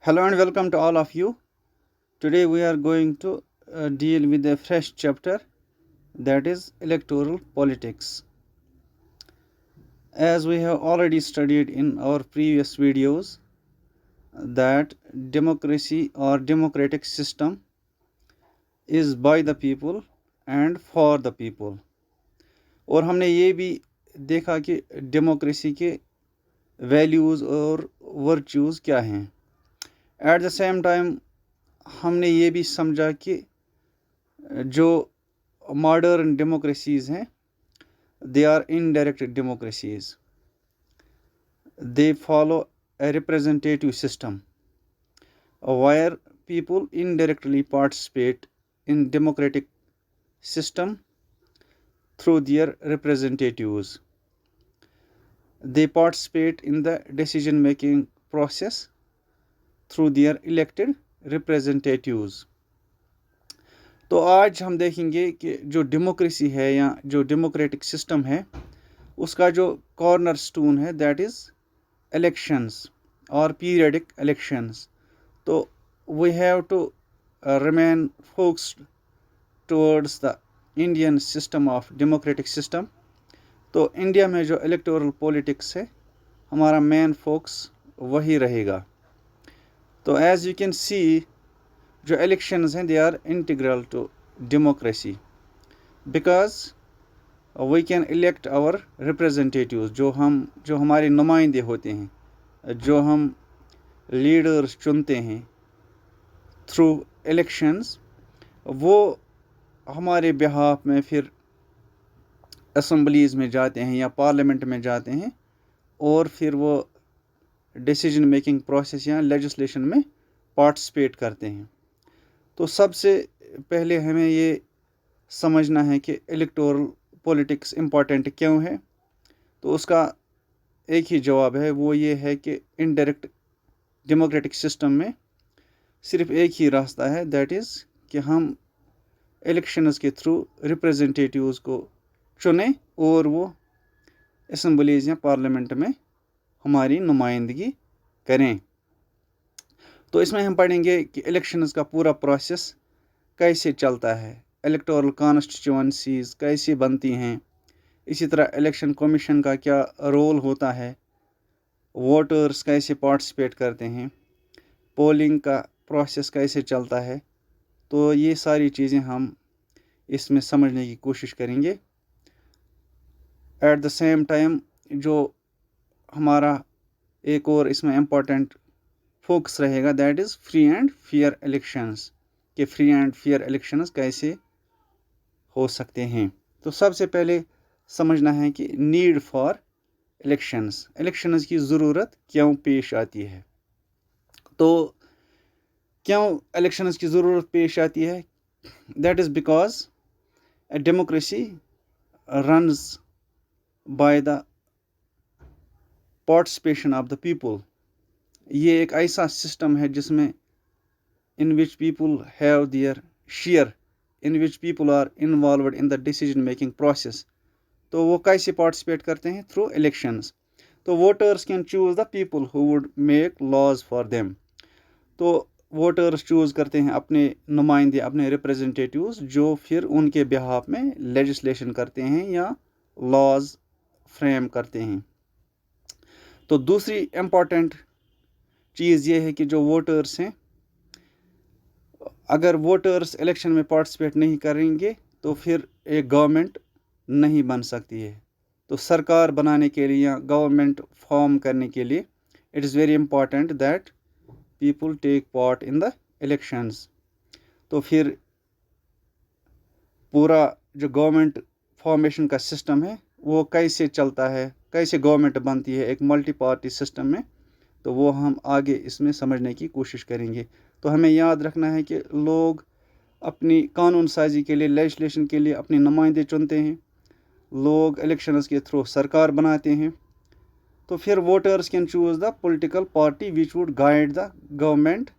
Hello and welcome to all of you. Today we are going to deal with a fresh chapter, that is electoral politics. As we have already studied in our previous videos, that democracy or democratic system is by the people and for the people. और हमने ये भी देखा कि democracy के values और virtues क्या हैं. एट द सेम टाइम हमने ये भी समझा कि जो मॉडर्न डेमोक्रेसीज हैं, they are indirect democracies. They follow a representative system where people indirectly participate in democratic system through their representatives. They participate in the decision making process through their elected representatives. तो आज हम देखेंगे कि जो democracy है या जो democratic system है उसका जो कॉर्नर स्टोन है that is elections or periodic elections. So we have to remain focused towards the Indian system of democratic system. तो इंडिया में जो इलेक्टोरल पॉलिटिक्स है हमारा मेन फोकस वही रहेगा. तो एज यू कैन सी जो इलेक्शंस हैं they are integral to democracy because we can elect our representatives. जो हमारे नुमाइंदे होते हैं, जो हम लीडर्स चुनते हैं थ्रू इलेक्शंस, वो हमारे बिहाफ में फिर असम्बलीज़ में जाते हैं या पार्लियामेंट में जाते हैं और फिर वो डिसीजन मेकिंग प्रोसेस या लेजिस्लेशन में पार्टिसिपेट करते हैं. तो सबसे पहले हमें ये समझना है कि इलेक्टोरल पॉलिटिक्स इम्पॉर्टेंट क्यों है. तो उसका एक ही जवाब है, वो ये है कि इनडायरेक्ट डेमोक्रेटिक सिस्टम में सिर्फ एक ही रास्ता है, दैट इज़ कि हम इलेक्शंस के थ्रू रिप्रेजेंटेटिव्स को चुनें और वो असम्बलीज़ या पार्लियामेंट में हमारी नुमाइंदगी करें. तो इसमें हम पढ़ेंगे कि इलेक्शंस का पूरा प्रोसेस कैसे चलता है, इलेक्टोरल कॉन्स्टिट्यूएंसीज कैसे बनती हैं, इसी तरह इलेक्शन कमीशन का क्या रोल होता है, वोटर्स कैसे पार्टिसिपेट करते हैं, पोलिंग का प्रोसेस कैसे चलता है. तो ये सारी चीज़ें हम इसमें समझने की कोशिश करेंगे. एट द सेम टाइम जो हमारा एक और इसमें इम्पॉर्टेंट फोकस रहेगा that is free and fair elections, कि फ्री एंड फेयर इलेक्शंस कैसे हो सकते हैं. तो सबसे पहले समझना है कि नीड फॉर इलेक्शंस की ज़रूरत क्यों पेश आती है. तो क्यों इलेक्शंस की ज़रूरत पेश आती है, that is because a democracy runs by the participation of the people. ये एक ऐसा सिस्टम है जिसमें in which people have their share, in which people are involved in the decision making process. तो वो कैसे participate करते हैं, through elections. तो voters can choose the people who would make laws for them. तो voters choose करते हैं अपने नुमाइंदे, अपने रिप्रेजेंटेटिव्स, जो फिर उनके बिहाफ में लेजिस्लेशन करते हैं या लॉज फ्रेम करते हैं. तो दूसरी इम्पॉर्टेंट चीज़ ये है कि जो वोटर्स हैं, अगर वोटर्स इलेक्शन में पार्टिसिपेट नहीं करेंगे तो फिर एक गवर्नमेंट नहीं बन सकती है. तो सरकार बनाने के लिए या गवर्नमेंट फॉर्म करने के लिए it is very important that people take part in the elections. तो फिर पूरा जो गवर्नमेंट फॉर्मेशन का सिस्टम है वो कैसे चलता है, कैसे गवर्नमेंट बनती है एक मल्टी पार्टी सिस्टम में, तो वो हम आगे इसमें समझने की कोशिश करेंगे. तो हमें याद रखना है कि लोग अपनी कानून साजी के लिए, लेजिस्लेशन के लिए अपने नुमाइंदे चुनते हैं, लोग इलेक्शंस के थ्रू सरकार बनाते हैं. तो फिर voters can choose the political party which would guide the government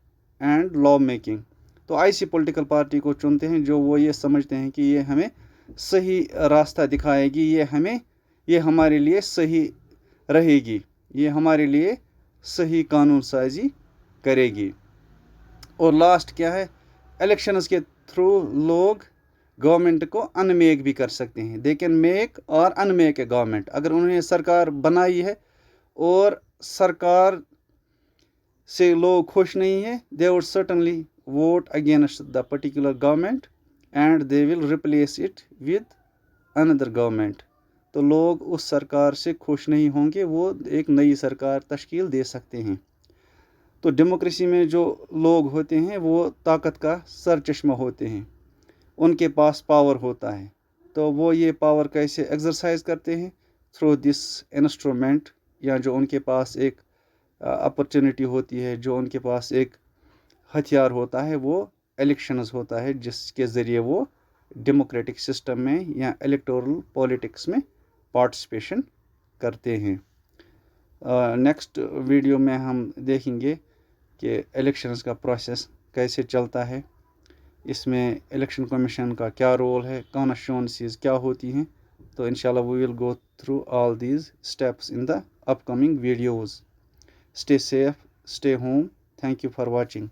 and law making. तो ऐसी पॉलिटिकल पार्टी को चुनते हैं जो वो ये समझते हैं कि ये हमें सही रास्ता दिखाएगी, ये हमारे लिए सही रहेगी, ये हमारे लिए सही कानून साजी करेगी। और लास्ट क्या है, इलेक्शंस के थ्रू लोग गवर्नमेंट को अनमेक भी कर सकते हैं। दे कैन मेक और अनमेक ए गवर्नमेंट। अगर उन्होंने सरकार बनाई है और सरकार से लोग खुश नहीं है, they would certainly vote against the particular government and they will replace it with another government. तो लोग उस सरकार से खुश नहीं होंगे, वो एक नई सरकार तश्कील दे सकते हैं। तो डेमोक्रेसी में जो लोग होते हैं वो ताकत का सरचश्मा होते हैं, उनके पास पावर होता है। तो वो ये पावर कैसे एक्सरसाइज करते हैं? थ्रू दिस इंस्ट्रूमेंट, या जो उनके पास एक अपॉर्चुनिटी होती है, जो उनके पास एक हथियार होता है, वो इलेक्शंस होता है, जिसके ज़रिए वो डेमोक्रेटिक सिस्टम में या इलेक्टोरल पॉलिटिक्स में पार्टिसिपेशन करते हैं। नेक्स्ट वीडियो में हम देखेंगे कि इलेक्शंस का प्रोसेस कैसे चलता है, इसमें इलेक्शन कमीशन का क्या रोल है, कॉन्स्टिट्यूएंसीज क्या होती हैं। तो इंशाल्लाह we will go through all these steps in the upcoming videos. Stay safe, stay home. Thank you for watching.